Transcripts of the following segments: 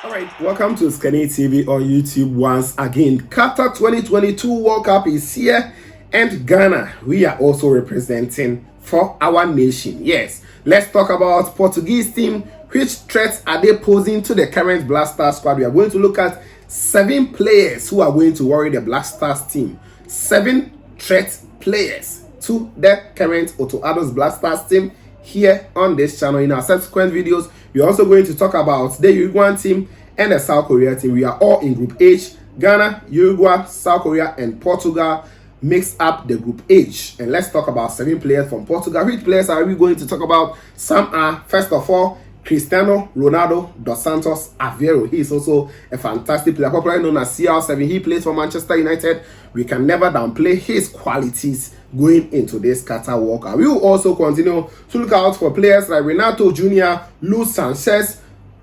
All right, welcome to Osikani TV on YouTube once again. Qatar 2022 World Cup is here, and Ghana, we are also representing for our nation. Yes, let's talk about Portuguese team. Which threats are they posing to the current Black Stars squad? We are going to look at 7 players who are going to worry the Black Stars team. 7 threat players to the current Otto Addo's Black Stars team here on this channel. In our subsequent videos, we're also going to talk about the Uruguayan team and the South Korea team. We are all in Group H. Ghana, Uruguay, South Korea, and Portugal makes up the Group H. And let's talk about 7 players from Portugal. Which players are we going to talk about? Some are, first of all, Cristiano Ronaldo dos Santos Aveiro. He is also a fantastic player, popularly known as CR7. He plays for Manchester United. We can never downplay his qualities going into this Qatar World Cup. We will also continue to look out for players like Renato Jr., Luis Sanchez.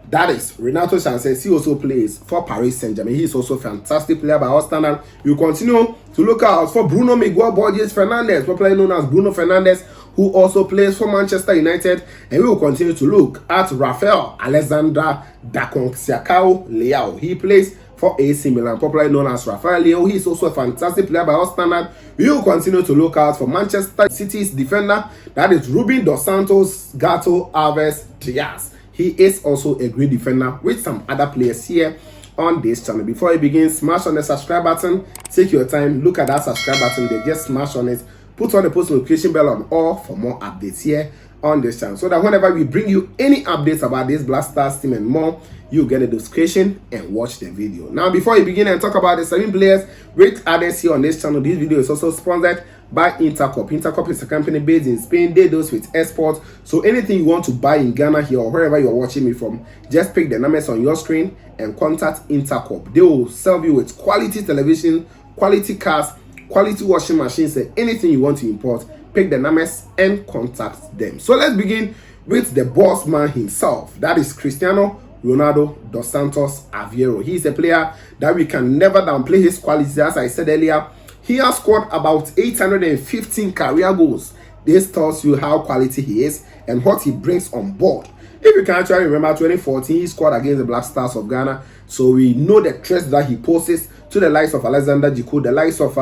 That is Renato Sanchez. He also plays for Paris Saint-Germain. He is also a fantastic player by our standard. We will continue to look out for Bruno Miguel Borges Fernandes, popularly known as Bruno Fernandes, who also plays for Manchester United. And we will continue to look at Rafael Alexander Dakonsiakao Leao. He plays for AC Milan, popularly known as Rafael Leao. He is also a fantastic player by our standard. We will continue to look out for Manchester City's defender. That is Ruben dos Santos Gato Alves Diaz. He is also a great defender with some other players here on this channel. Before you begin, smash on the subscribe button. Take your time, look at that subscribe button there, just smash on it. Put on the post notification bell on all for more updates here on this channel, so that whenever we bring you any updates about this Black Stars team and more, you get a notification and watch the video. Now, before you begin and talk about the 7 players with others here on this channel, this video is also sponsored by Intercorp. Intercorp is a company based in Spain. They do with exports. So anything you want to buy in Ghana here or wherever you're watching me from, just pick the numbers on your screen and contact Intercorp. They will serve you with quality television, quality cars, quality washing machines, and anything you want to import. Pick the numbers and contact them. So let's begin with the boss man himself. That is Cristiano Ronaldo dos Santos Aveiro. He is a player that we can never downplay his qualities. As I said earlier, he has scored about 815 career goals. This tells you how quality he is and what he brings on board. If you can actually remember, 2014, he scored against the Black Stars of Ghana. So we know the threats that he poses to the likes of Alexander Giroud, the likes of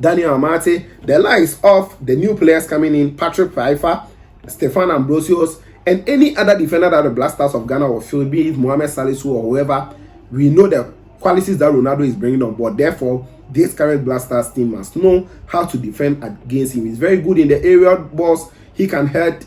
Daniel Amate, the likes of the new players coming in, Patrick Pfeiffer, Stefan Ambrosios, and any other defender that the Black Stars of Ghana will feel, be it Mohamed Salisu or whoever. We know the qualities that Ronaldo is bringing on board. Therefore, this current Black Stars team must know how to defend against him. He's very good in the aerial balls. He can head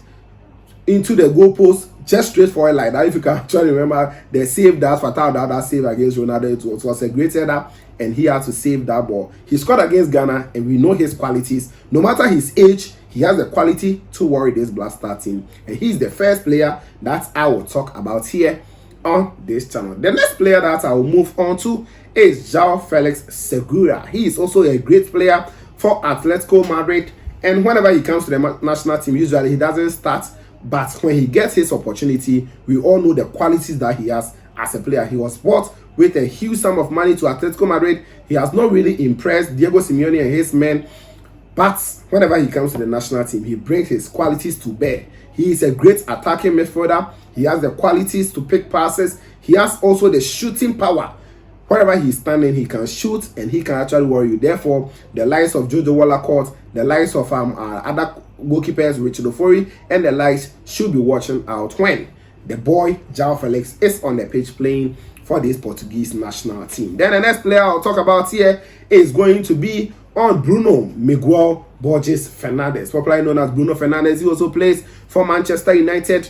into the goalpost just straight forward like that. If you can actually remember the save that Fatal that save against Ronaldo, it was a great header, and he had to save that ball. He scored against Ghana, and we know his qualities. No matter his age, he has the quality to worry this Black Star team, and he's the first player that I will talk about here on this channel. The next player that I will move on to is João Felix Segura. He is also a great player for Atletico Madrid, and whenever he comes to the national team, usually he doesn't start, but when he gets his opportunity, we all know the qualities that he has as a player. He was bought with a huge sum of money to Atletico Madrid. He has not really impressed Diego Simeone and his men, but whenever he comes to the national team, he brings his qualities to bear. He is a great attacking midfielder. He has the qualities to pick passes. He has also the shooting power. Wherever he's standing, he can shoot and he can actually worry you. Therefore, the likes of Jojo Wallacott, the likes of other goalkeepers, Richard Ofori, and the likes should be watching out when the boy João Felix is on the pitch playing for this Portuguese national team. Then the next player I'll talk about here is going to be on Bruno Miguel Borges Fernandes, popularly known as Bruno Fernandes. He also plays for Manchester United.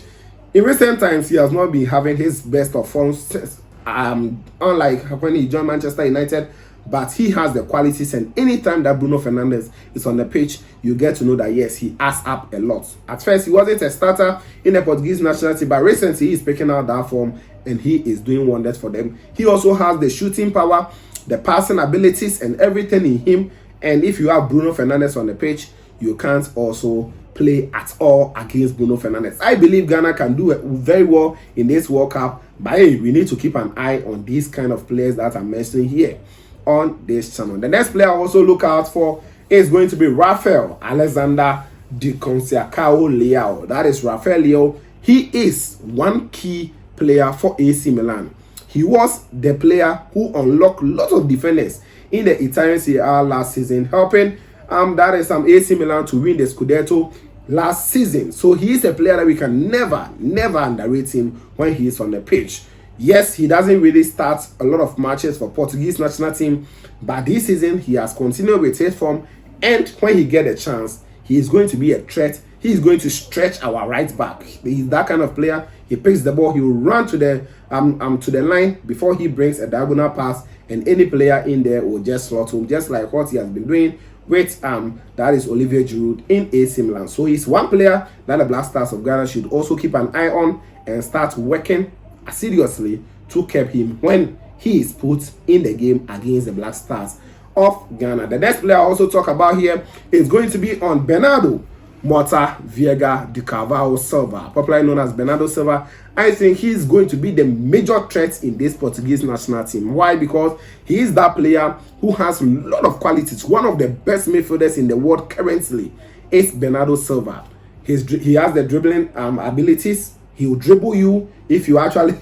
In recent times, he has not been having his best of forms, unlike when he joined Manchester United, but he has the qualities, and anytime that Bruno Fernandes is on the pitch, you get to know that yes, he adds up a lot. At first, he wasn't a starter in the Portuguese national team, but recently he's picking out that form and he is doing wonders for them. He also has the shooting power, the passing abilities, and everything in him. And if you have Bruno Fernandes on the pitch, you can't also play at all against Bruno Fernandes. I believe Ghana can do very well in this World Cup, but hey, we need to keep an eye on these kind of players that I'm mentioning here on this channel. The next player I also look out for is going to be Rafael Alexander Dakonsiakao Leao. That is Rafael Leao. He is one key player for AC Milan. He was the player who unlocked lots of defenders in the Italian Serie A last season, helping that is AC Milan to win the Scudetto last season. So he is a player that we can never underrate him when he is on the pitch. Yes, he doesn't really start a lot of matches for Portuguese national team, but this season he has continued with his form, and when he get a chance, he is going to be a threat. He is going to stretch our right back. He's that kind of player. He picks the ball, he will run to the line before he brings a diagonal pass, and any player in there will just slot him, just like what he has been doing with that is Olivier Giroud in AC Milan. So he's one player that the Black Stars of Ghana should also keep an eye on and start working seriously to keep him when he is put in the game against the Black Stars of Ghana. The next player I also talk about here is going to be on Bernardo Mota Viega de Carvalho Silva, popularly known as Bernardo Silva. I think he's going to be the major threat in this Portuguese national team. Why? Because he is that player who has a lot of qualities. One of the best midfielders in the world currently is Bernardo Silva. He has the dribbling abilities. He will dribble you if you actually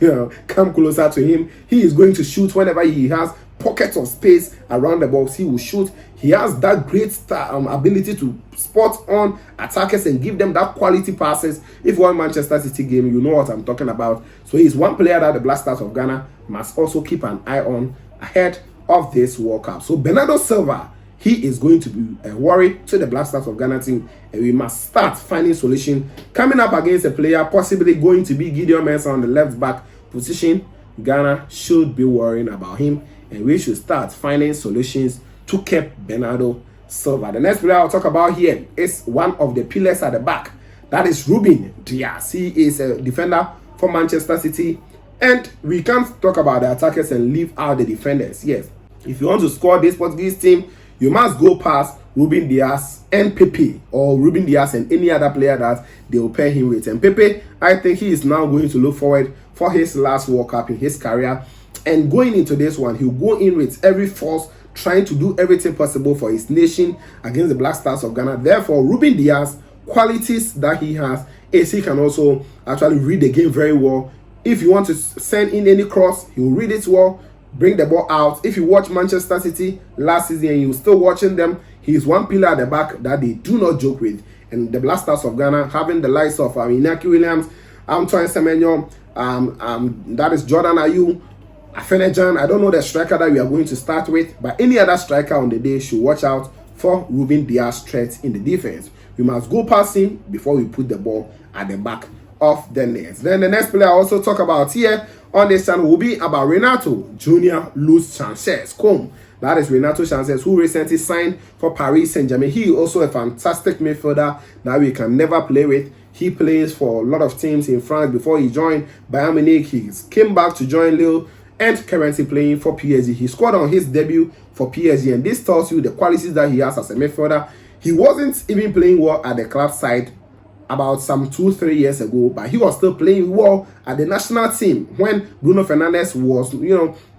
come closer to him. He is going to shoot whenever he has pockets of space around the box. He will shoot. He has that great ability to spot on attackers and give them that quality passes. If you want Manchester City game, you know what I'm talking about. So he's one player that the Black Stars of Ghana must also keep an eye on ahead of this World Cup. So Bernardo Silva, he is going to be a worry to the Black Stars of Ghana team, and we must start finding solution coming up against a player possibly going to be Gideon Mensah on the left back position. Ghana should be worrying about him, and we should start finding solutions to keep Bernardo Silva. The next player I'll talk about here is one of the pillars at the back. That is Ruben Dias. He is a defender for Manchester City, and we can't talk about the attackers and leave out the defenders. Yes, if you want to score this Portuguese team, you must go past Ruben Dias and Pepe, or Ruben Dias and any other player that they will pair him with. And Pepe, I think he is now going to look forward for his last World Cup in his career, and going into this one, he'll go in with every force, trying to do everything possible for his nation against the Black Stars of Ghana. Therefore, Ruben Dias, qualities that he has is he can also actually read the game very well. If you want to send in any cross, he will read it well, bring the ball out. If you watch Manchester City last season and you're still watching them, he is one pillar at the back that they do not joke with. And the Black Stars of Ghana, having the likes of Inaki Williams, Antoine Semenyo, that is Jordan Ayew, Afenejan. I don't know the striker that we are going to start with, but any other striker on the day should watch out for Ruben Dias' threats in the defense. We must go past him before we put the ball at the back of the net. Then the next player I also talk about here on this channel will be about Renato Junior Luis Sanchez. That is Renato Sanchez, who recently signed for Paris Saint-Germain. He is also a fantastic midfielder that we can never play with. He plays for a lot of teams in France before he joined Bayern Munich. He came back to join Lille and currently playing for PSG. He scored on his debut for PSG, and this tells you the qualities that he has as a midfielder. He wasn't even playing well at the club side about some 2-3 years ago, but he was still playing well at the national team when Bruno Fernandes was,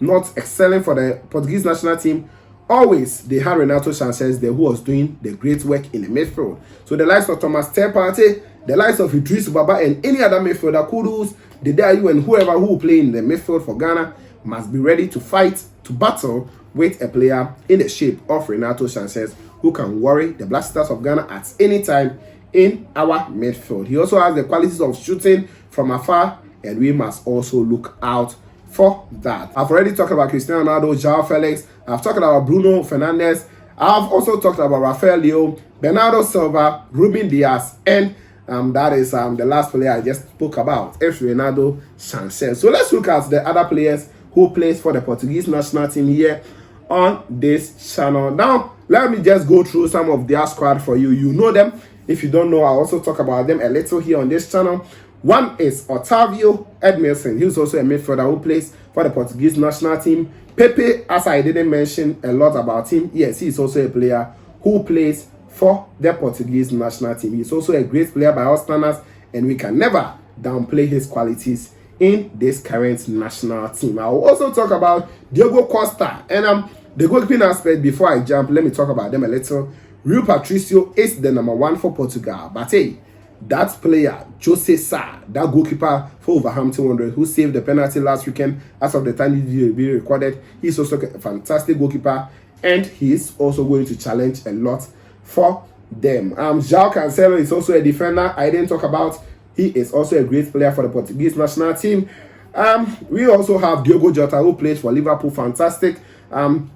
not excelling for the Portuguese national team. Always they had Renato Sanchez there, who was doing the great work in the midfield. So the likes of Thomas Partey, the likes of Idris Baba, and any other midfielder, Kudus, Dedayu, and whoever who will play in the midfield for Ghana must be ready to fight, to battle with a player in the shape of Renato Sanchez, who can worry the Black Stars of Ghana at any time in our midfield. He also has the qualities of shooting from afar, and we must also look out for that. I've already talked about Cristiano Ronaldo, João Felix. I've talked about Bruno Fernandes. I've also talked about Rafael Leao, Bernardo Silva, Ruben Dias, and that is the last player I just spoke about, is Renato Sanchez. So let's look at the other players who plays for the Portuguese national team here on this channel. Now, let me just go through some of their squad for you. You know them. If you don't know, I'll also talk about them a little here on this channel. One is Otavio Edmilson. He's also a midfielder who plays for the Portuguese national team. Pepe, as I didn't mention a lot about him, yes, he's also a player who plays for the Portuguese national team. He's also a great player by all standards, and we can never downplay his qualities in this current national team. I will also talk about Diogo Costa, and the goalkeeping aspect. Before I jump, let me talk about them a little. Rui Patricio is the #1 for Portugal, but hey, that player, Jose Sarr, that goalkeeper for Wolverhampton Wanderers, who saved the penalty last weekend as of the time this video recorded, he's also a fantastic goalkeeper, and he's also going to challenge a lot for them. João Cancelo is also a defender I didn't talk about. He is also a great player for the Portuguese national team. We also have Diogo Jota, who plays for Liverpool, fantastic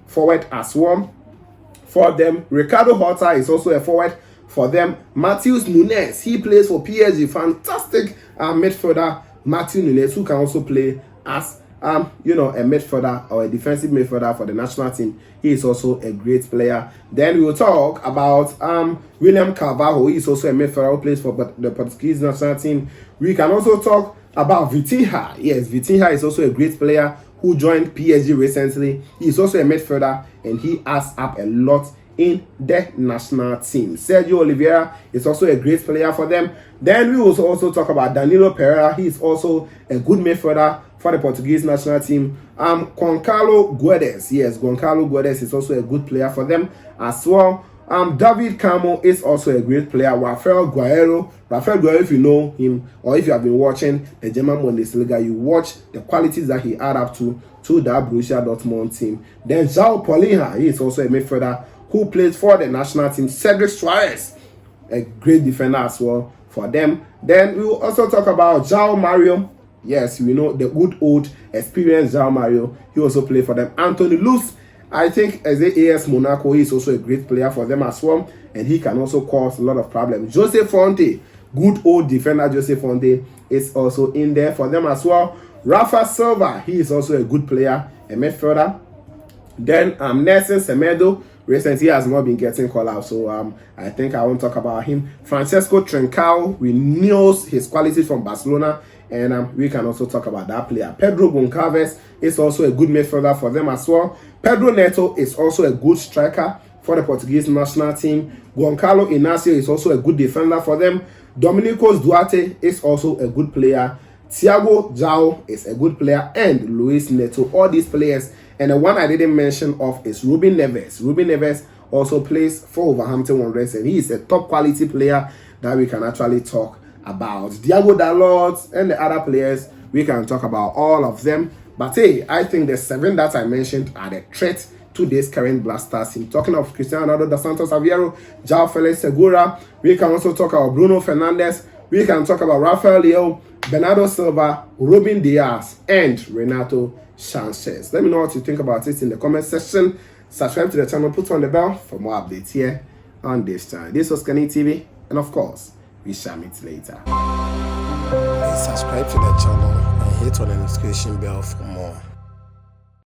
forward as well for them. Ricardo Horta is also a forward for them. Matheus Nunes, he plays for PSG, fantastic midfielder. Matheus Nunes, who can also play as a midfielder or a defensive midfielder for the national team. He is also a great player. Then we will talk about William Carvalho. He is also a midfielder who plays for the Portuguese national team. We can also talk about Vitinha. Yes, Vitinha is also a great player who joined PSG recently. He is also a midfielder, and he adds up a lot in the national team. Sergio Oliveira is also a great player for them. Then we will also talk about Danilo Pereira. He is also a good midfielder for the Portuguese national team. Goncalo Guedes. Yes, Goncalo Guedes is also a good player for them as well. David Camo is also a great player. Rafael Guerreiro, if you know him or if you have been watching the German Bundesliga, you watch the qualities that he add up to that Borussia Dortmund team. Then João Paulinho, he is also a midfielder who plays for the national team. Cedric Suarez, a great defender as well for them. Then we will also talk about João Mario. Yes, we know the good old experienced João Mario. He also played for them. Anthony Luz, I think as the AS Monaco, he is also a great player for them as well, and he can also cause a lot of problems. Jose Fonte, good old defender Jose Fonte, is also in there for them as well. Rafa Silva, he is also a good player, a midfielder. Then Nelson Semedo, recently has not been getting called out, so I think I won't talk about him. Francesco Trincao, we know his qualities from Barcelona, and we can also talk about that player. Pedro Goncalves is also a good midfielder for them as well. Pedro Neto is also a good striker for the Portuguese national team. Goncalo Inácio is also a good defender for them. Dominicos Duarte is also a good player. Thiago João is a good player, and Luis Neto. All these players. And the one I didn't mention of is Ruben Neves. Ruben Neves also plays for Wolverhampton Wanderers, and he is a top quality player that we can actually talk about. Diego Dalot and the other players, we can talk about all of them. But hey, I think the 7 that I mentioned are the threat to this current Blasters team. Talking of Cristiano Ronaldo, Dos Santos Aveiro, João Felix Segura, we can also talk about Bruno Fernandes, we can talk about Rafael Leao, Bernardo Silva, Ruben Dias, and Renato Sanchez. Let me know what you think about it in the comment section. Subscribe to the channel, put on the bell for more updates here on this channel. This was Osikani TV, and of course, we shall meet later. Please subscribe to the channel and hit on the notification bell for more.